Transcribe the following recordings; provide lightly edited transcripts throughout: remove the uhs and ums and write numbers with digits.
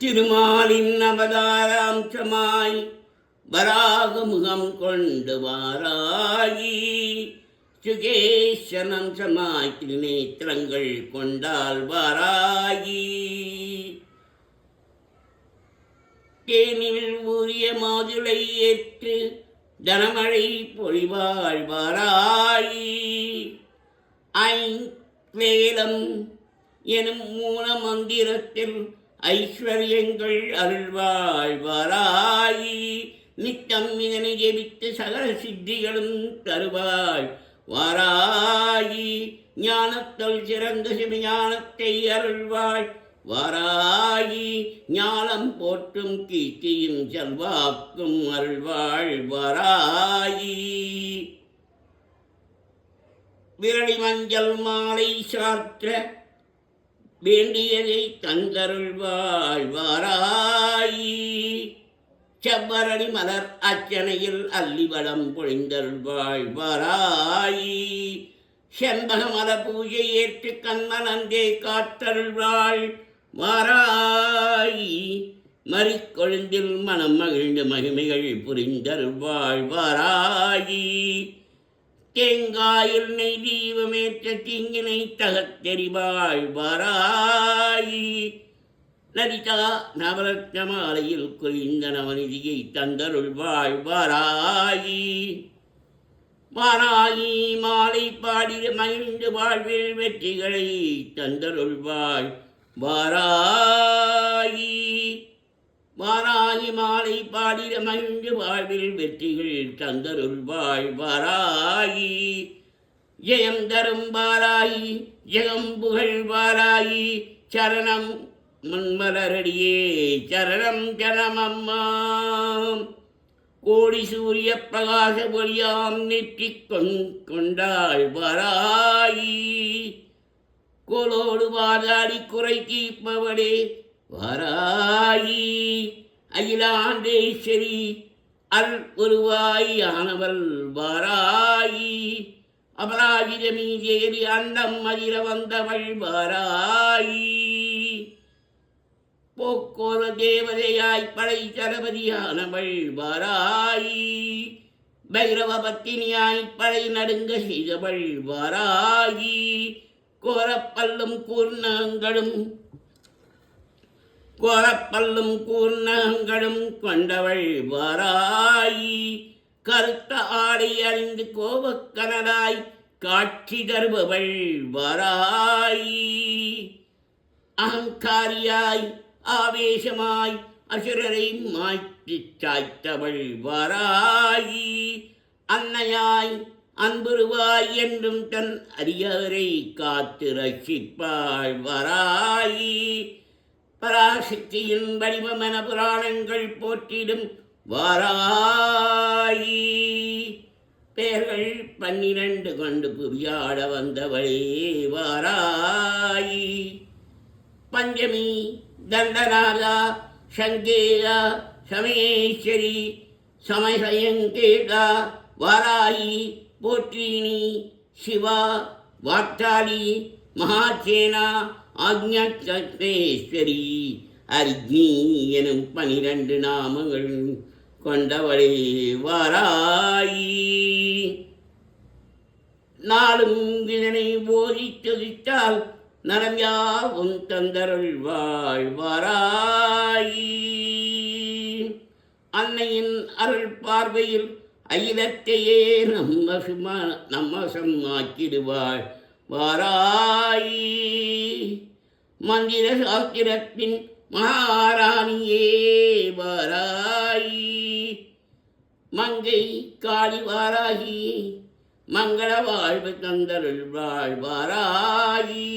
திருமாலின் அவதாராம்சமாய் வராகமுகம் கொண்டு வாராயி, சுகேசனம்சமாய் திருநேத்திரங்கள் கொண்டால் வாராயி, தேனில் ஊறிய மாதுளை ஏற்று தனமழை பொழிவாள் வாராயி, ஐவேலம் எனும் மூல மந்திரத்தில் ஐஸ்வர்யங்கள் அருள்வாள் வாராயி, நித்தம் இதனை ஜெபித்து சகல சித்திகளும் தருவாள் வாராயி, ஞானத்தல் சிறந்த சிவஞானத்தை அருள்வாள் வாராயி, ஞானம் போற்றும் கீர்த்தியும் செல்வாக்கும் அருள்வாள் வாராயி, விரலி மஞ்சள் மாலை சாற்ற வேண்டியதை தந்தருள்வாள் வாராயி, செவ்வரளி மலர் அர்ச்சனையில் அல்லிவளம் பொழிந்தருள்வாள் வாராயி, செண்பக மல பூஜை ஏற்று கண்ணனந்தே காத்தருள்வாள் வாராயி, மறிக்கொழுந்தில் மனம் மகிழ்ந்து மகிமைகள் புரிந்தருள்வாள் வாராயி, தேங்காயில் நெய் தீபமேற்ற தீங்கினை தகத்தெறிவாள் வாராயி, லலிதா நவரத்ன மாலையில் குறிந்த நவநிதியை தந்தருள்வாள் வாராயி, வாராயி மாலை பாடிட மகிழ்ந்து வாழ்வில் வெற்றிகளை தந்தருள்வாள் வாராயி, வாராயி மாலை பாடிட மகிழ்ந்து வாழ்வில் வெற்றிகள் தந்தருள்வாள் வாராயி, ஜெயம் தரும் வாராயி, ஜெகம் புகழ் வாராயி, சரணம் முன்மலரடியே சரணம் சரணமம்மா, கோடி சூரிய பிரகாச ஒளியாம் நெற்றிக் கொண்டாள் வாராயி, கோலோடு வாதாடி குறை தீர்ப்பவளே வாராயி, அகிலாண்டேஸ்வரி அல் உருவாய் ஆனவள் வாராயி, அபராஜித மீதேறி அண்டம் அதிர வந்தவள் வாராயி, போக்கோர தேவதையாய் படை தளபதியானவள் வாராயி, பைரவ பத்தினியாய் படை நடுங்க செய்தவள் வாராயி, கோரப்பல்லும் கூர்ணங்களும் கொண்டவள் வாராயி, கருத்த ஆடை அறிந்து கோபக்கனலாய் காட்சி தருபவள் வாராயி, அகங்காரியாய் ஆவேசமாய் அசுரரை மாற்றி சாய்த்தவள் வாராயி, அன்னையாய் அன்புருவாய் என்றும் தன் அரியவரை காத்து ரட்சிப்பாள் வாராயி, பராசக்தியின் வடிவமென புராணங்கள் போற்றிடும் வாராயி, பெயர்கள் 12 கொண்டு புவியாட வந்தவளே வாராயி, பஞ்சமி தண்டநாதா சங்கேயா சமயேஸ்வரி சமயங்கேதா வாராயி, போற்றினி சிவா வாட்டாளி மகாசேனா ஆக்ஞேஸ்வரி அரிக்னி எனும் 12 நாமங்கள் கொண்டவளே வாராயி, நாளும் இதனை போதித்ததித்தால் நலம் யாவும் தந்தருள்வாள் வாராயி, அன்னையின் அருள் பார்வையில் அகிலத்தையே நம்மசம் ஆக்கிடுவாள் வாராயி, மந்திர சாஸ்திரத்தின் மகாராணியே வாராயி, மங்கை காளி வாராகி, மங்கள வாழ்வு தந்தருள்வாள் வாராயி,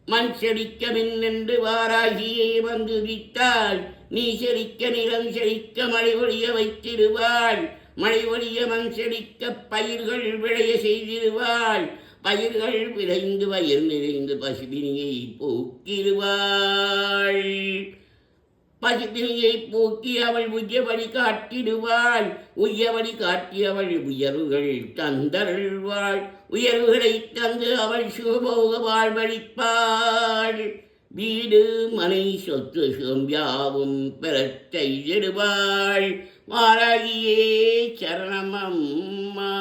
மண் செழிக்க மின்னென்று வாராகியே வந்து விட்டாள், நீ செழிக்க நிலம் செழிக்க மழை ஒழிய வைத்திடுவாள், மழை ஒழிய மண் செழிக்க பயிர்கள் விளைய செய்திடுவாள், பயிர்கள் விளைந்து வயிறு நிறைந்து பசுபினியை போக்கிடுவாள், பசுபினியை போக்கி அவள் உய்யவழி காட்டிடுவாள், உய்யவழி காட்டி அவள் உயர்வுகள் தந்தருள்வாள், உயர்வுகளை தந்து அவள் சுகபோக வாழ்வழிப்பாள், வீடு மனை சொத்து சுகம்யாவும் பெறச் செய்திடுவாள். மாறாகியே சரணமம்மா.